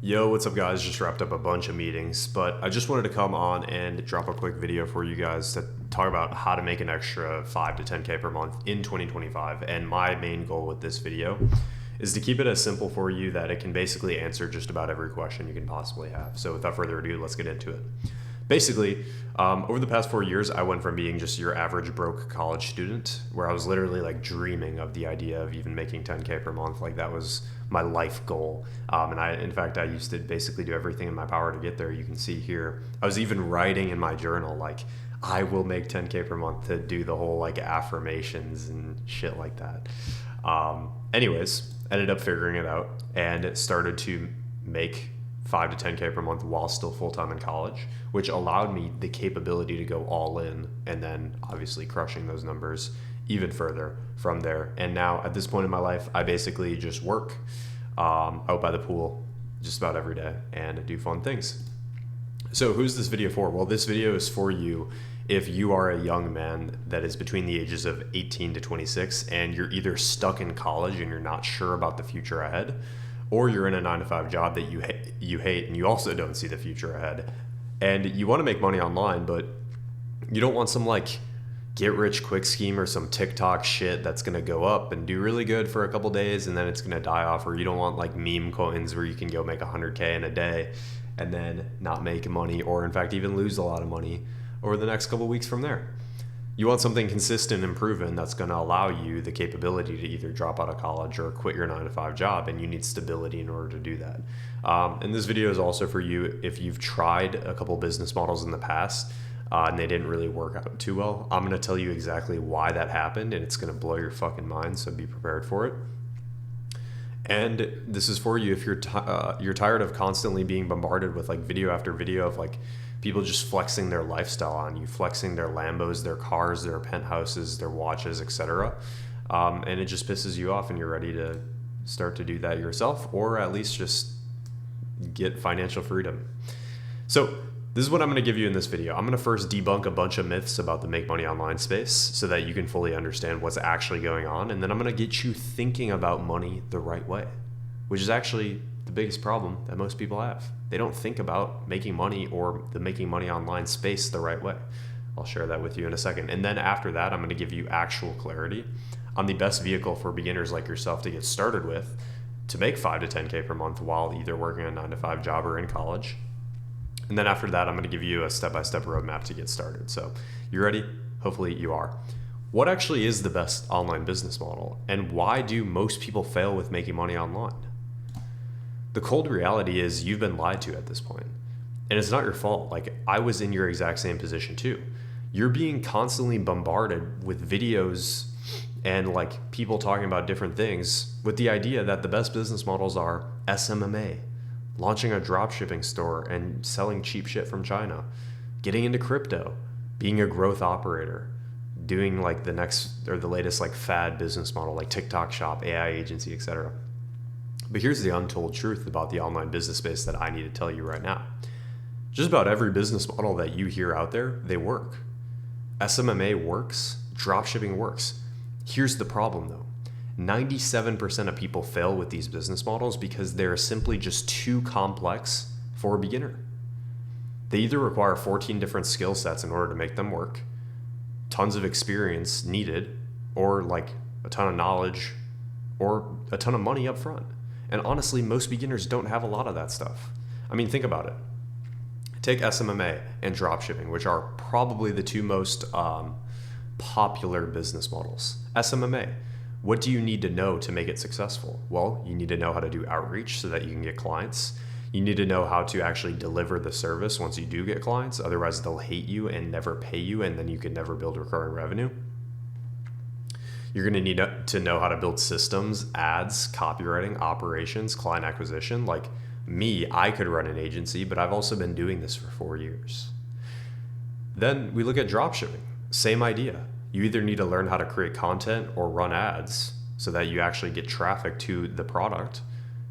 Yo, what's up guys? Just wrapped up a bunch of meetings, but I just wanted to come on and drop a quick video for you guys to talk about how to make an extra 5 to 10K per month in 2025. And my main goal with this video is to keep it as simple for you that it can basically answer just about every question you can possibly have. So without further ado, let's get into it. Basically, over the past 4 years, I went from being just your average broke college student, where I was literally like dreaming of the idea of even making 10K per month. Like that was my life goal. In fact, I used to basically do everything in my power to get there. You can see here, I was even writing in my journal, like, I will make 10K per month, to do the whole like affirmations and shit like that. Anyways, ended up figuring it out and started to make 5 to 10K per month while still full-time in college, which allowed me the capability to go all in and then obviously crushing those numbers even further from there. And now at this point in my life, I basically just work out by the pool just about every day and do fun things. So who's this video for? Well, this video is for you if you are a young man that is between the ages of 18 to 26 and you're either stuck in college and you're not sure about the future ahead, or you're in a 9-to-5 job that you hate and you also don't see the future ahead, and you want to make money online, but you don't want some like get rich quick scheme or some TikTok shit that's going to go up and do really good for a couple days and then it's going to die off. Or you don't want like meme coins where you can go make 100K in a day and then not make money, or in fact even lose a lot of money over the next couple weeks from there. You want something consistent and proven that's going to allow you the capability to either drop out of college or quit your 9-to-5 job, and you need stability in order to do that. And this video is also for you if you've tried a couple business models in the past and they didn't really work out too well. I'm going to tell you exactly why that happened, and it's going to blow your fucking mind, so be prepared for it. And this is for you if you're tired of constantly being bombarded with like video after video of like people just flexing their lifestyle on you, flexing their Lambos, their cars, their penthouses, their watches, etc. And it just pisses you off and you're ready to start to do that yourself, or at least just get financial freedom. So this is what I'm going to give you in this video. I'm going to first debunk a bunch of myths about the make money online space so that you can fully understand what's actually going on. And then I'm going to get you thinking about money the right way, which is actually the biggest problem that most people have. They don't think about making money or the making money online space the right way. I'll share that with you in a second. And then after that, I'm going to give you actual clarity on the best vehicle for beginners like yourself to get started with to make 5 to 10K per month while either working a 9-to-5 job or in college. And then after that, I'm going to give you a step-by-step roadmap to get started. So you ready? Hopefully you are. What actually is the best online business model, and why do most people fail with making money online? The cold reality is you've been lied to at this point, and it's not your fault. Like, I was in your exact same position too. You're being constantly bombarded with videos and like people talking about different things with the idea that the best business models are SMMA, launching a dropshipping store and selling cheap shit from China, getting into crypto, being a growth operator, doing like the next or the latest like fad business model like TikTok shop, AI agency, etc. But here's the untold truth about the online business space that I need to tell you right now. Just about every business model that you hear out there, they work. SMMA works, dropshipping works. Here's the problem though. 97% of people fail with these business models because they're simply just too complex for a beginner. They either require 14 different skill sets in order to make them work, tons of experience needed, or like a ton of knowledge, or a ton of money up front. And honestly, most beginners don't have a lot of that stuff. I mean, think about it. Take SMMA and dropshipping, which are probably the two most popular business models. SMMA. What do you need to know to make it successful? Well, you need to know how to do outreach so that you can get clients. You need to know how to actually deliver the service once you do get clients. Otherwise, they'll hate you and never pay you, and then you can never build recurring revenue. You're going to need to know how to build systems, ads, copywriting, operations, client acquisition. Like me, I could run an agency, but I've also been doing this for 4 years. Then we look at dropshipping. Same idea. You either need to learn how to create content or run ads so that you actually get traffic to the product.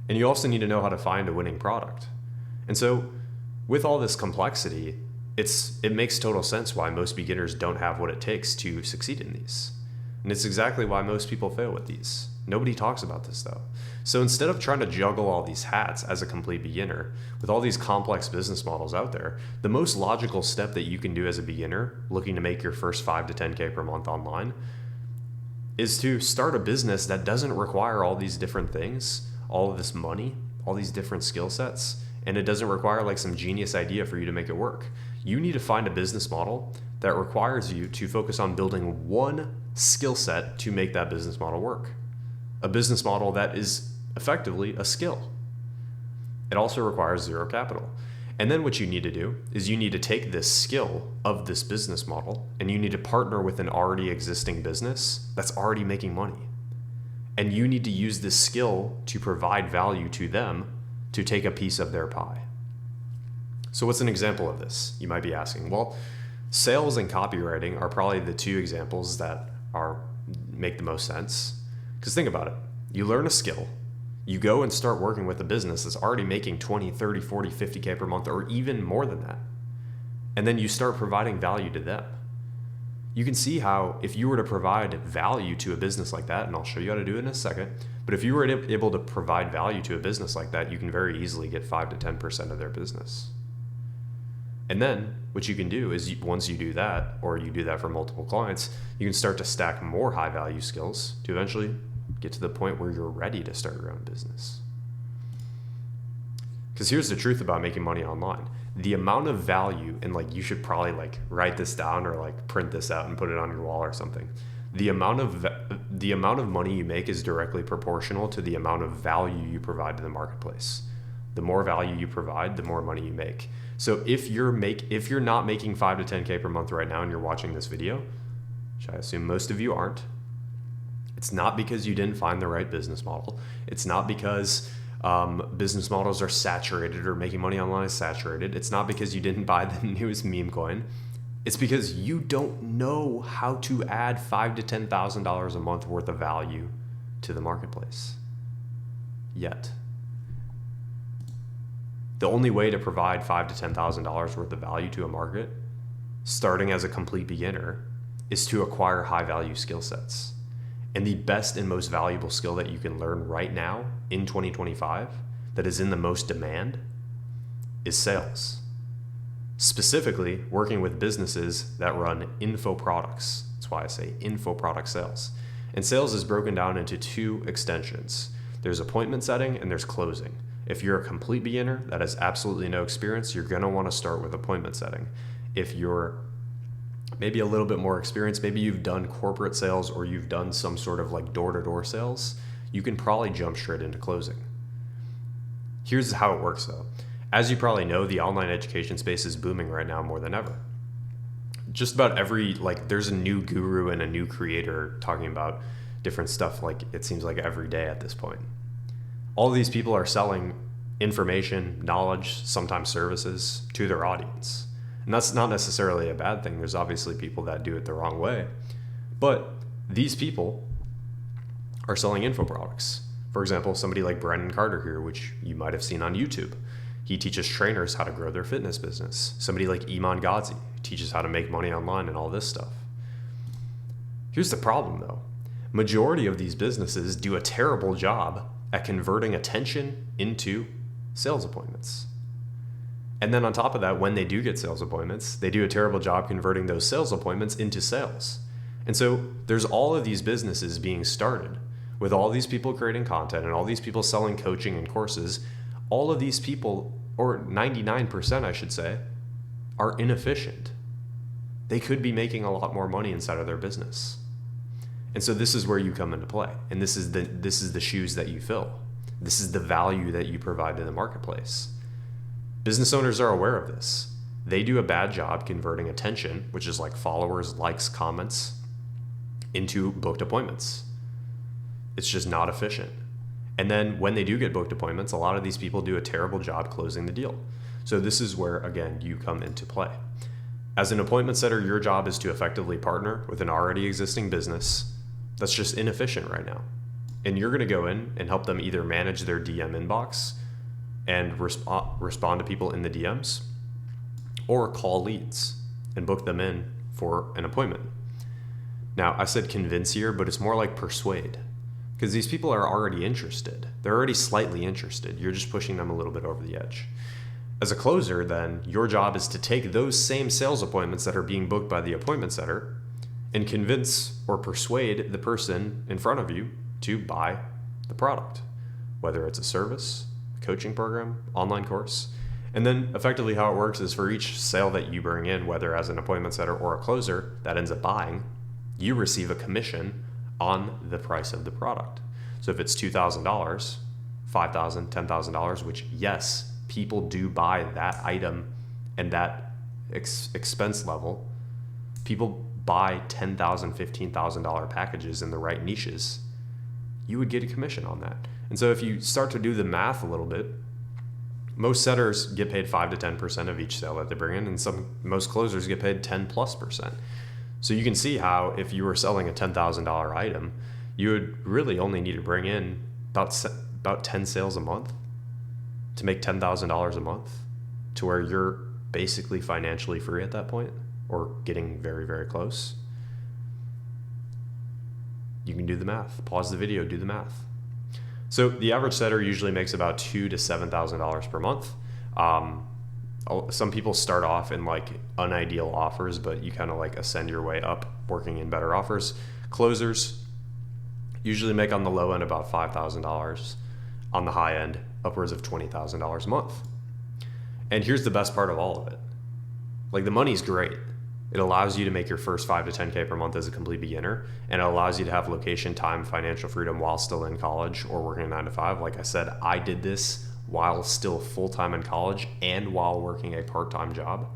And you also need to know how to find a winning product. And so with all this complexity, it makes total sense why most beginners don't have what it takes to succeed in these. And it's exactly why most people fail with these. Nobody talks about this though. So instead of trying to juggle all these hats as a complete beginner with all these complex business models out there, the most logical step that you can do as a beginner looking to make your first 5 to 10K per month online is to start a business that doesn't require all these different things, all of this money, all these different skill sets, and it doesn't require like some genius idea for you to make it work. You need to find a business model that requires you to focus on building one skill set to make that business model work. A business model that is effectively a skill. It also requires zero capital. And then what you need to do is you need to take this skill of this business model and you need to partner with an already existing business that's already making money. And you need to use this skill to provide value to them to take a piece of their pie. So what's an example of this? You might be asking. Well, sales and copywriting are probably the two examples that make the most sense. Because think about it. You learn a skill. You go and start working with a business that's already making 20, 30, 40, 50K per month, or even more than that. And then you start providing value to them. You can see how if you were to provide value to a business like that, and I'll show you how to do it in a second, but if you were able to provide value to a business like that, you can very easily get 5 to 10% of their business. And then what you can do is once you do that, or you do that for multiple clients, you can start to stack more high value skills to eventually get to the point where you're ready to start your own business. Because here's the truth about making money online. The amount of value, and like you should probably like write this down or like print this out and put it on your wall or something. The amount of money you make is directly proportional to the amount of value you provide to the marketplace. The more value you provide, the more money you make. So if you're not making 5 to 10K per month right now and you're watching this video, which I assume most of you aren't, it's not because you didn't find the right business model. It's not because business models are saturated or making money online is saturated. It's not because you didn't buy the newest meme coin. It's because you don't know how to add $5,000 to $10,000 a month worth of value to the marketplace yet. The only way to provide $5,000 to $10,000 worth of value to a market, starting as a complete beginner, is to acquire high value skill sets. And the best and most valuable skill that you can learn right now in 2025 that is in the most demand is sales. Specifically, working with businesses that run info products. That's why I say info product sales. And sales is broken down into two extensions. There's appointment setting and there's closing. If you're a complete beginner that has absolutely no experience, you're going to want to start with appointment setting. If you're maybe a little bit more experienced, maybe you've done corporate sales or you've done some sort of like door-to-door sales, you can probably jump straight into closing. Here's how it works though. As you probably know, the online education space is booming right now more than ever. Just about there's a new guru and a new creator talking about different stuff, like it seems like every day at this point. All of these people are selling information, knowledge, sometimes services to their audience. And that's not necessarily a bad thing. There's obviously people that do it the wrong way. But these people are selling info products. For example, somebody like Brandon Carter here, which you might have seen on YouTube. He teaches trainers how to grow their fitness business. Somebody like Iman Ghazi teaches how to make money online and all this stuff. Here's the problem though. Majority of these businesses do a terrible job at converting attention into sales appointments. And then on top of that, when they do get sales appointments, they do a terrible job converting those sales appointments into sales. And so there's all of these businesses being started with all these people creating content and all these people selling coaching and courses. All of these people, or 99% I should say, are inefficient. They could be making a lot more money inside of their business. And so this is where you come into play. And this is the shoes that you fill. This is the value that you provide to the marketplace. Business owners are aware of this. They do a bad job converting attention, which is like followers, likes, comments, into booked appointments. It's just not efficient. And then when they do get booked appointments, a lot of these people do a terrible job closing the deal. So this is where, again, you come into play. As an appointment setter, your job is to effectively partner with an already existing business that's just inefficient right now. And you're going to go in and help them either manage their DM inbox and respond to people in the DMs, or call leads and book them in for an appointment. Now, I said convince here, but it's more like persuade. because these people are already interested. They're already slightly interested. You're just pushing them a little bit over the edge. As a closer, then, your job is to take those same sales appointments that are being booked by the appointment setter and convince or persuade the person in front of you to buy the product, whether it's a service, a coaching program, online course. And then effectively how it works is for each sale that you bring in, whether as an appointment setter or a closer that ends up buying, you receive a commission on the price of the product. So if it's $2,000, $5,000, $10,000, which yes, people do buy that item and that expense level. People buy $10,000, $15,000 packages in the right niches. You would get a commission on that. And so if you start to do the math a little bit, most setters get paid 5 to 10% of each sale that they bring in, and most closers get paid 10+%. So you can see how if you were selling a $10,000 item, you would really only need to bring in about 10 sales a month to make $10,000 a month, to where you're basically financially free at that point, or getting very, very close. You can do the math. Pause the video, do the math. So the average setter usually makes about $2,000 to $7,000 per month. Some people start off in like unideal offers, but you kind of like ascend your way up working in better offers. Closers usually make on the low end about $5,000, on the high end upwards of $20,000 a month. And here's the best part of all of it. Like, the money's great. It allows you to make your first 5 to 10K per month as a complete beginner, and it allows you to have location, time, financial freedom while still in college or working a 9 to 5. Like I said, I did this while still full-time in college and while working a part-time job.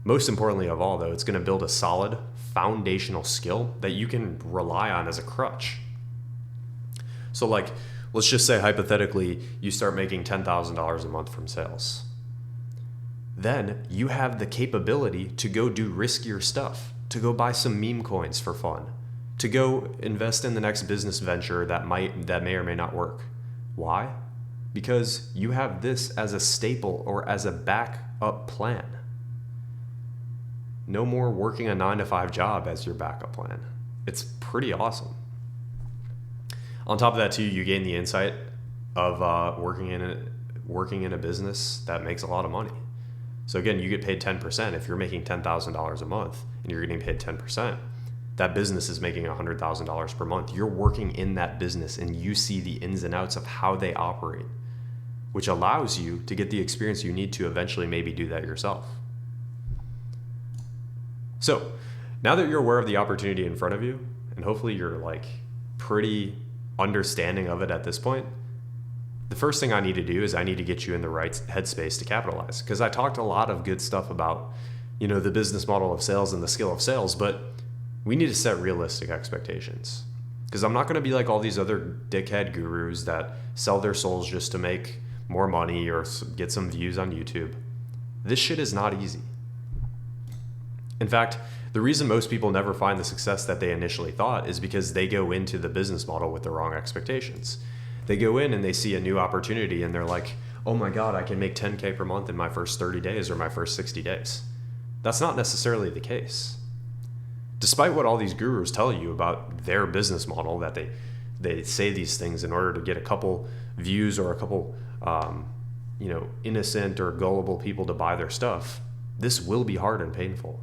Most importantly of all, though, it's going to build a solid foundational skill that you can rely on as a crutch. So like, let's just say hypothetically you start making $10,000 a month from sales. Then you have the capability to go do riskier stuff, to go buy some meme coins for fun, to go invest in the next business venture that may or may not work. Why? Because you have this as a staple or as a backup plan. No more working a 9 to 5 job as your backup plan. It's pretty awesome. On top of that too, you gain the insight of working in a business that makes a lot of money. So again, you get paid 10%. If you're making $10,000 a month and you're getting paid 10%, that business is making $100,000 per month. You're working in that business and you see the ins and outs of how they operate, which allows you to get the experience you need to eventually maybe do that yourself. So now that you're aware of the opportunity in front of you, and hopefully you're like pretty understanding of it at this point, the first thing I need to do is I need to get you in the right headspace to capitalize. Because I talked a lot of good stuff about, the business model of sales and the skill of sales, but we need to set realistic expectations. Because I'm not going to be like all these other dickhead gurus that sell their souls just to make more money or get some views on YouTube. This shit is not easy. In fact, the reason most people never find the success that they initially thought is because they go into the business model with the wrong expectations. They go in and they see a new opportunity and they're like, oh my God, I can make 10K per month in my first 30 days or my first 60 days. That's not necessarily the case. Despite what all these gurus tell you about their business model, that they say these things in order to get a couple views or a couple, innocent or gullible people to buy their stuff, this will be hard and painful.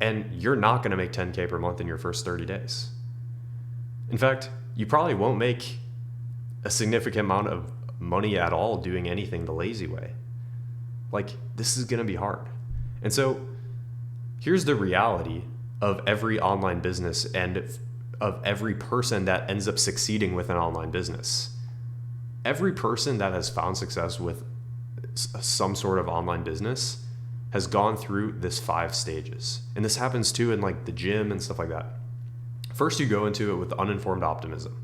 And you're not going to make 10K per month in your first 30 days. In fact, you probably won't make a significant amount of money at all doing anything the lazy way. Like, this is going to be hard. And so here's the reality of every online business and of every person that ends up succeeding with an online business. Every person that has found success with some sort of online business has gone through this 5 stages. And this happens too in like the gym and stuff like that. First, you go into it with uninformed optimism.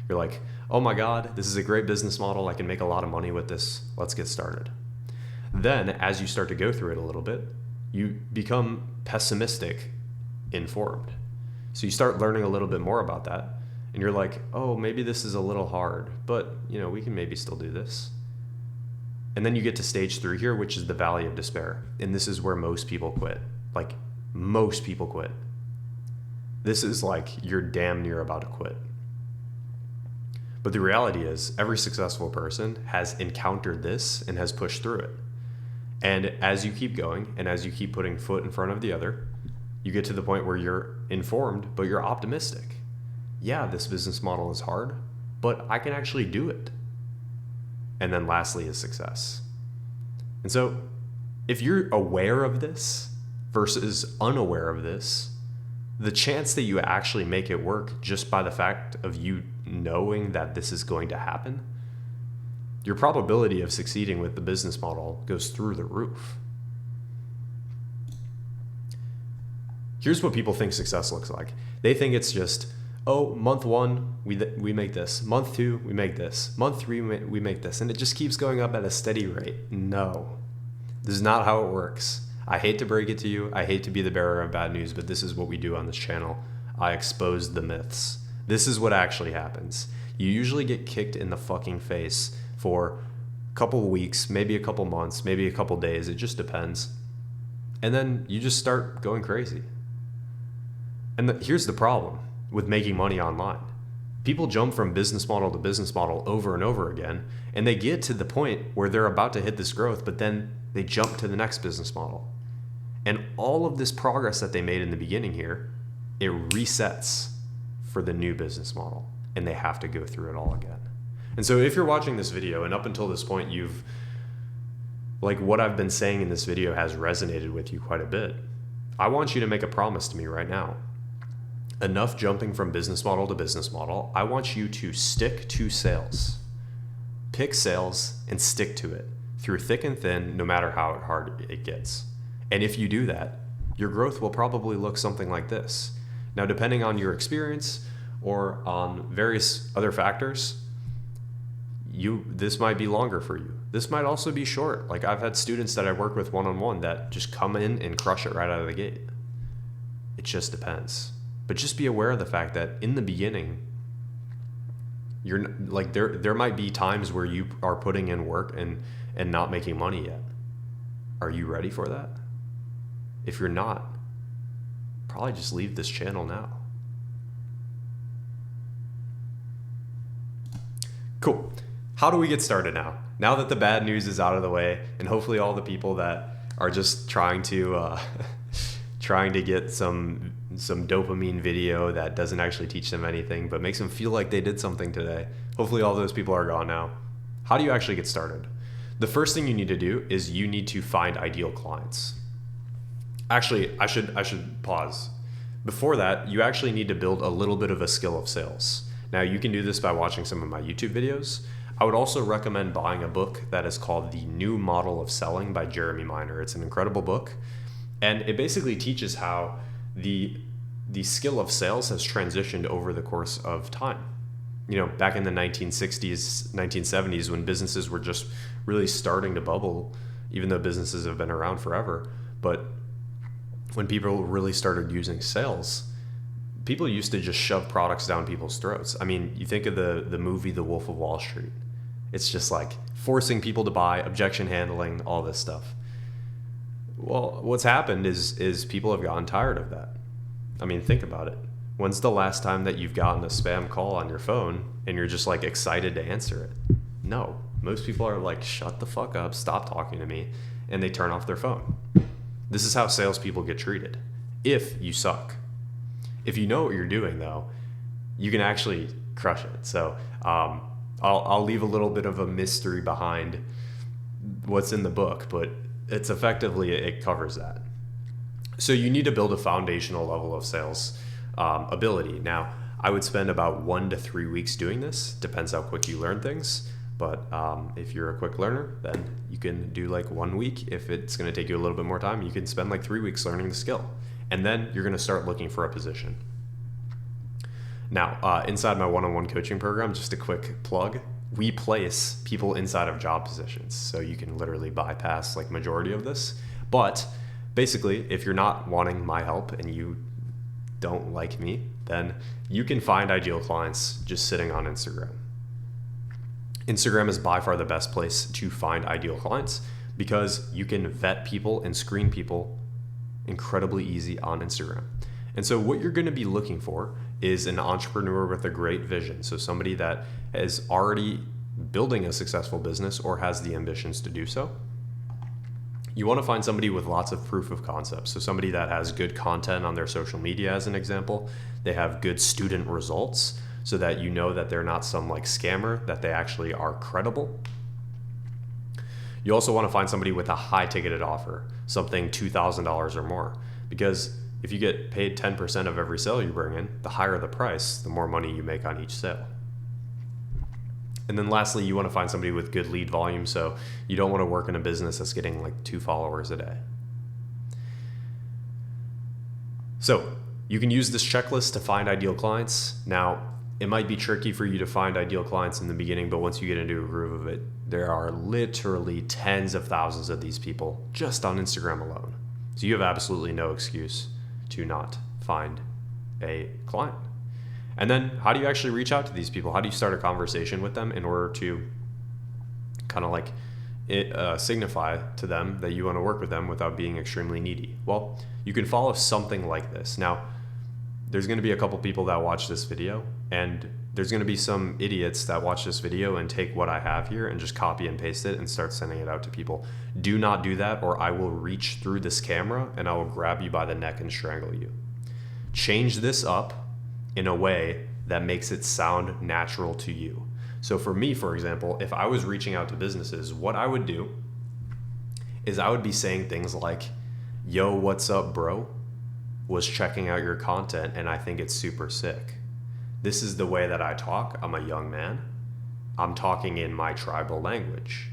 You're like, oh my God, this is a great business model. I can make a lot of money with this. Let's get started. Then as you start to go through it a little bit, you become pessimistic informed. So you start learning a little bit more about that. And you're like, oh, maybe this is a little hard, but we can maybe still do this. And then you get to stage 3 here, which is the valley of despair. And this is where most people quit. Like, most people quit. This is like you're damn near about to quit. But the reality is, every successful person has encountered this and has pushed through it. And as you keep going and as you keep putting foot in front of the other, you get to the point where you're informed, but you're optimistic. Yeah, this business model is hard, but I can actually do it. And then lastly is success. And so if you're aware of this versus unaware of this, the chance that you actually make it work just by the fact of you knowing that this is going to happen, your probability of succeeding with the business model goes through the roof. Here's what people think success looks like. They think it's just, oh, month 1, we make this. Month 2, we make this. Month 3, we make this. And it just keeps going up at a steady rate. No, this is not how it works. I hate to break it to you. I hate to be the bearer of bad news, but this is what we do on this channel. I expose the myths. This is what actually happens. You usually get kicked in the fucking face for a couple of weeks, maybe a couple months, maybe a couple days. It just depends. And then you just start going crazy. And here's the problem with making money online. People jump from business model to business model over and over again, and they get to the point where they're about to hit this growth, but then they jump to the next business model. And all of this progress that they made in the beginning here, it resets for the new business model, and they have to go through it all again. And so if you're watching this video and up until this point, what I've been saying in this video has resonated with you quite a bit, I want you to make a promise to me right now. Enough jumping from business model to business model. I want you to stick to sales. Pick sales and stick to it through thick and thin, no matter how hard it gets. And if you do that, your growth will probably look something like this. Now, depending on your experience or on various other factors, this might be longer for you. This might also be short. Like, I've had students that I work with one-on-one that just come in and crush it right out of the gate. It just depends. But just be aware of the fact that in the beginning, there might be times where you are putting in work and not making money yet. Are you ready for that? If you're not, probably just leave this channel now. Cool. How do we get started now? Now that the bad news is out of the way, and hopefully all the people that are just trying to get some dopamine video that doesn't actually teach them anything but makes them feel like they did something today, hopefully all those people are gone now. How do you actually get started? The first thing you need to do is you need to find ideal clients. Actually, I should pause. Before that, you actually need to build a little bit of a skill of sales. Now, you can do this by watching some of my YouTube videos. I would also recommend buying a book that is called The New Model of Selling by Jeremy Miner. It's an incredible book, and it basically teaches how the skill of sales has transitioned over the course of time. You know, back in the 1960s, 1970s, when businesses were just really starting to bubble, even though businesses have been around forever, but when people really started using sales, people used to just shove products down people's throats. I mean, you think of the movie The Wolf of Wall Street. It's just like forcing people to buy, objection handling, all this stuff. Well, what's happened is people have gotten tired of that. I mean, think about it. When's the last time that you've gotten a spam call on your phone and you're just like excited to answer it? No. Most people are like, shut the fuck up, stop talking to me, and they turn off their phone. This is how salespeople get treated, if you suck. If you know what you're doing, though, you can actually crush it. So I'll leave a little bit of a mystery behind what's in the book, but it's effectively, it covers that. So you need to build a foundational level of sales ability. Now, I would spend about 1 to 3 weeks doing this. Depends how quick you learn things. But if you're a quick learner, then you can do like 1 week. If it's going to take you a little bit more time, you can spend like 3 weeks learning the skill. And then you're going to start looking for a position. Now, inside my one-on-one coaching program, just a quick plug, we place people inside of job positions. So you can literally bypass like majority of this. But basically, if you're not wanting my help and you don't like me, then you can find ideal clients just sitting on Instagram. Instagram is by far the best place to find ideal clients because you can vet people and screen people incredibly easy on Instagram. And so what you're going to be looking for is an entrepreneur with a great vision. So somebody that is already building a successful business or has the ambitions to do so. You want to find somebody with lots of proof of concept. So somebody that has good content on their social media, as an example. They have good student results so that you know that they're not some like scammer, that they actually are credible. You also want to find somebody with a high ticketed offer, something $2,000 or more, because if you get paid 10% of every sale you bring in, the higher the price, the more money you make on each sale. And then lastly, you want to find somebody with good lead volume. So you don't want to work in a business that's getting like 2 followers a day. So you can use this checklist to find ideal clients. Now, it might be tricky for you to find ideal clients in the beginning, but once you get into a groove of it, there are literally tens of thousands of these people just on Instagram alone. So you have absolutely no excuse to not find a client. And then how do you actually reach out to these people? How do you start a conversation with them in order to kind of like signify to them that you want to work with them without being extremely needy? Well, you can follow something like this. Now, there's going to be a couple people that watch this video, and there's going to be some idiots that watch this video and take what I have here and just copy and paste it and start sending it out to people. Do not do that, or I will reach through this camera and I will grab you by the neck and strangle you. Change this up in a way that makes it sound natural to you. So for me, for example, if I was reaching out to businesses, what I would do is I would be saying things like, yo, what's up, bro? Was checking out your content and I think it's super sick. This is the way that I talk. I'm a young man. I'm talking in my tribal language.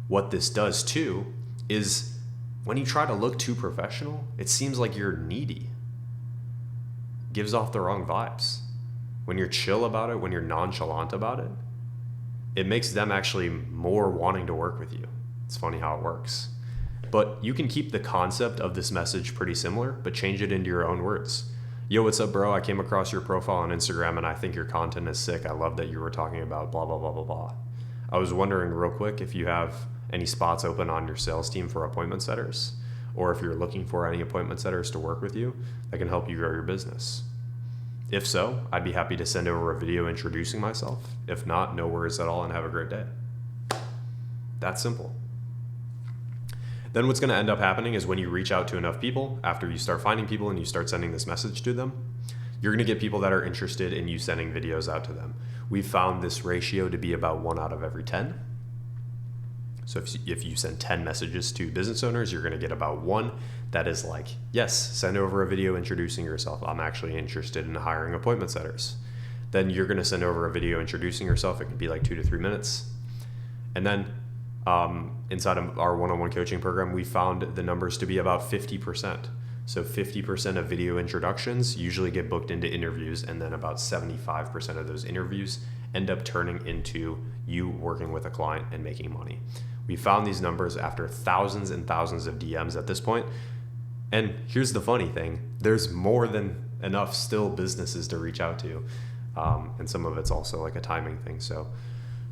What this does too is when you try to look too professional, it seems like you're needy. Gives off the wrong vibes. When you're chill about it, when you're nonchalant about it, it makes them actually more wanting to work with you. It's funny how it works. But you can keep the concept of this message pretty similar, but change it into your own words. Yo, what's up, bro? I came across your profile on Instagram and I think your content is sick. I love that you were talking about blah, blah, blah, blah, blah. I was wondering real quick if you have any spots open on your sales team for appointment setters, or if you're looking for any appointment setters to work with you that can help you grow your business. If so, I'd be happy to send over a video introducing myself. If not, no worries at all and have a great day. That's simple. Then what's going to end up happening is when you reach out to enough people, after you start finding people and you start sending this message to them, you're going to get people that are interested in you sending videos out to them. We've found this ratio to be about 1 out of every 10. So if you send 10 messages to business owners, you're going to get about 1 that is like, yes, send over a video introducing yourself. I'm actually interested in hiring appointment setters. Then you're going to send over a video introducing yourself. It can be like 2 to 3 minutes. And then inside of our one-on-one coaching program, we found the numbers to be about 50%. So 50% of video introductions usually get booked into interviews, and then about 75% of those interviews end up turning into you working with a client and making money. We found these numbers after thousands and thousands of DMs at this point. And here's the funny thing, there's more than enough still businesses to reach out to. And some of it's also like a timing thing. So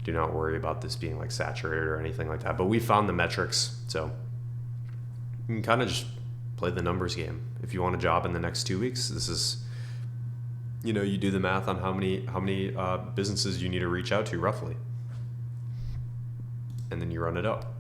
do not worry about this being like saturated or anything like that. But we found the metrics. So you can kind of just play the numbers game. If you want a job in the next 2 weeks, this is, you do the math on how many businesses you need to reach out to roughly. And then you run it up.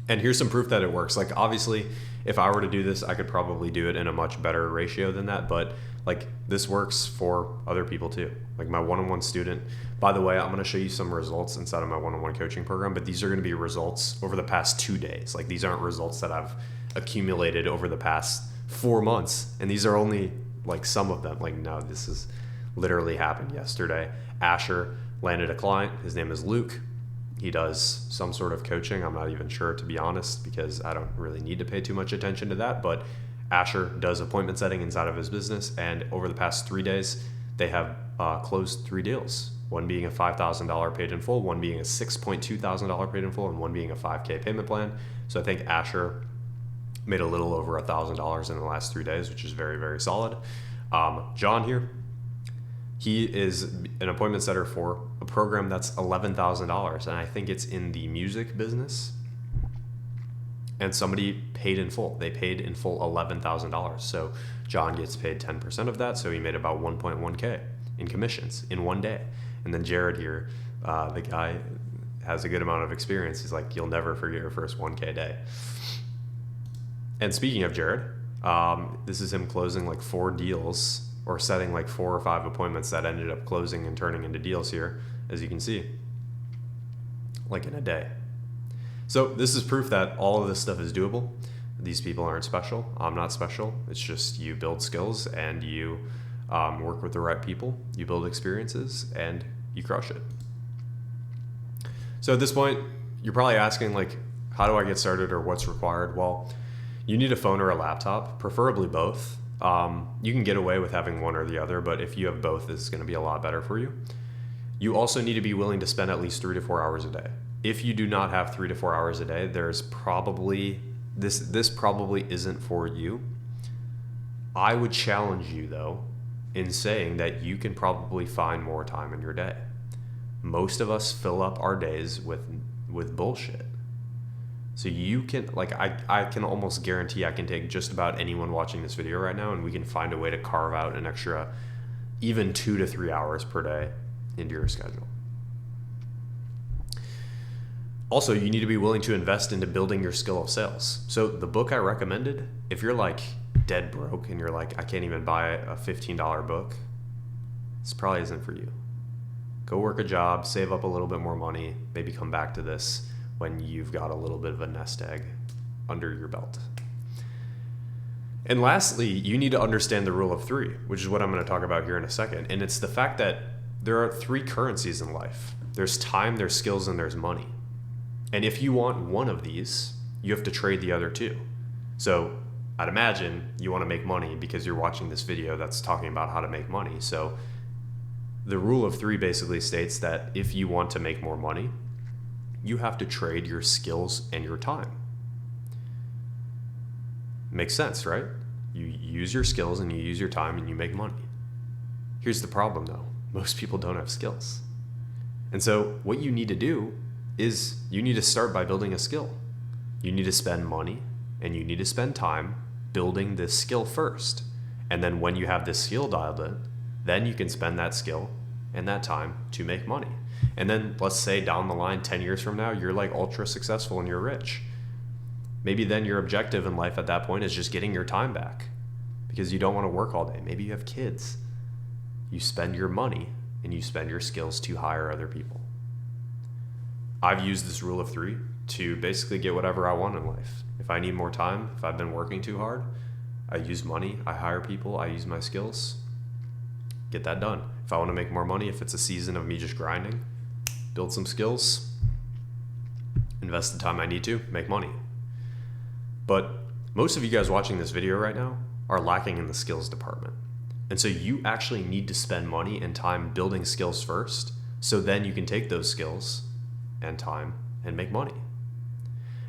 And here's some proof that it works. Like obviously, if I were to do this, I could probably do it in a much better ratio than that. But like this works for other people too. Like my one-on-one student, by the way, I'm going to show you some results inside of my one-on-one coaching program, but these are going to be results over the past 2 days. Like these aren't results that I've accumulated over the past 4 months. And these are only like some of them. Like no, this has literally happened yesterday. Asher landed a client. His name is Luke. He does some sort of coaching. I'm not even sure, to be honest, because I don't really need to pay too much attention to that. But Asher does appointment setting inside of his business. And over the past 3 days, they have closed 3 deals. One being a $5,000 paid in full, one being a $6.2 thousand paid in full, and one being a $5K payment plan. So I think Asher made a little over $1,000 in the last 3 days, which is very, very solid. John here, he is an appointment setter for a program that's $11,000, and I think it's in the music business. and somebody paid in full. They paid in full $11,000. So John gets paid 10% of that, so he made about 1.1K in commissions in one day. And then Jared here, the guy has a good amount of experience. He's like, you'll never forget your first 1K day. And speaking of Jared, this is him closing like 4 deals, or setting like 4 or 5 appointments that ended up closing and turning into deals here, as you can see, like in a day. So this is proof that all of this stuff is doable. These people aren't special. I'm not special. It's just you build skills and you work with the right people. You build experiences and you crush it. So at this point, you're probably asking like, how do I get started or what's required? Well, you need a phone or a laptop, preferably both. You can get away with having one or the other, but if you have both, it's going to be a lot better for you. You also need to be willing to spend at least 3 to 4 hours a day. If you do not have 3 to 4 hours a day, there's probably, this probably isn't for you. I would challenge you though in saying that you can probably find more time in your day. Most of us fill up our days with bullshit. So you can, like, I can almost guarantee I can take just about anyone watching this video right now and we can find a way to carve out an extra even 2 to 3 hours per day into your schedule. Also, you need to be willing to invest into building your skill of sales. So the book I recommended, if you're like dead broke and you're like, I can't even buy a $15 book, this probably isn't for you. Go work a job, save up a little bit more money, maybe come back to this when you've got a little bit of a nest egg under your belt. And lastly, you need to understand the rule of 3, which is what I'm going to talk about here in a second. And it's the fact that there are 3 currencies in life. There's time, there's skills, and there's money. And if you want one of these, you have to trade the other 2. So I'd imagine you want to make money because you're watching this video that's talking about how to make money. So the rule of 3 basically states that if you want to make more money, you have to trade your skills and your time. Makes sense, right? You use your skills and you use your time and you make money. Here's the problem though. Most people don't have skills. And so what you need to do is you need to start by building a skill. You need to spend money and you need to spend time building this skill first. And then when you have this skill dialed in, then you can spend that skill and that time to make money. And then let's say down the line, 10 years from now, you're like ultra successful and you're rich. Maybe then your objective in life at that point is just getting your time back because you don't want to work all day. Maybe you have kids. You spend your money and you spend your skills to hire other people. I've used this rule of 3 to basically get whatever I want in life. If I need more time, if I've been working too hard, I use money, I hire people, I use my skills, get that done. If I want to make more money, if it's a season of me just grinding, build some skills, invest the time I need to, make money. But most of you guys watching this video right now are lacking in the skills department. And so you actually need to spend money and time building skills first, so then you can take those skills and time and make money.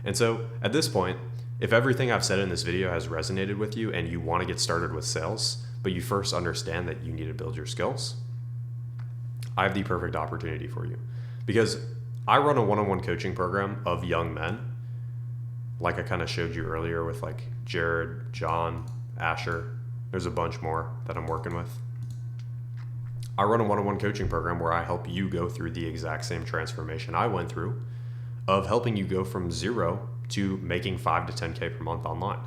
And so at this point, if everything I've said in this video has resonated with you and you want to get started with sales, but you first understand that you need to build your skills, I have the perfect opportunity for you. Because I run a one-on-one coaching program of young men, like I kind of showed you earlier with like Jared, John, Asher. There's a bunch more that I'm working with. I run a one-on-one coaching program where I help you go through the exact same transformation I went through of helping you go from 0 to making 5 to 10K per month online.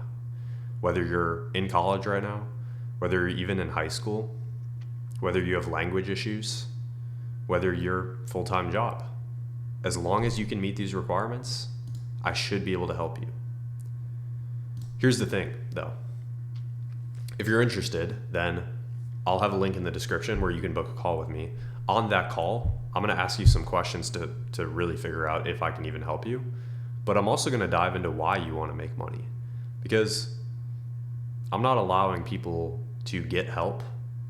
Whether you're in college right now, whether you're even in high school, whether you have language issues, whether you're full-time job. As long as you can meet these requirements, I should be able to help you. Here's the thing though. If you're interested, then I'll have a link in the description where you can book a call with me. On that call, I'm going to ask you some questions to really figure out if I can even help you. But I'm also going to dive into why you want to make money. Because I'm not allowing people to get help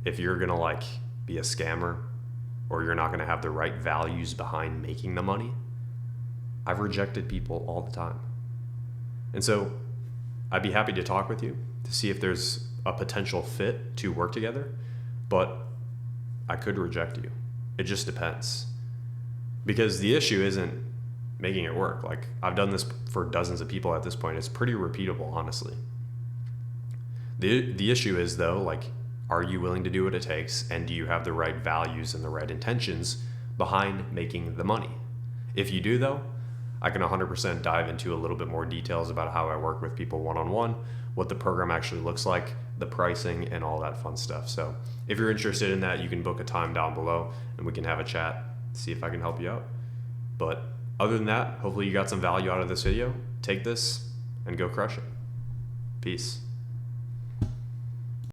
if you're going to like be a scammer or you're not going to have the right values behind making the money. I've rejected people all the time. And so I'd be happy to talk with you to see if there's a potential fit to work together, but I could reject you. It just depends. Because the issue isn't making it work. Like, I've done this for dozens of people at this point. It's pretty repeatable, honestly. The issue is, though, like, are you willing to do what it takes, and do you have the right values and the right intentions behind making the money? If you do, though, I can 100% dive into a little bit more details about how I work with people one-on-one, what the program actually looks like, the pricing, and all that fun stuff. So if you're interested in that, you can book a time down below and we can have a chat, see if I can help you out. But other than that, hopefully you got some value out of this video. Take this and go crush it. Peace.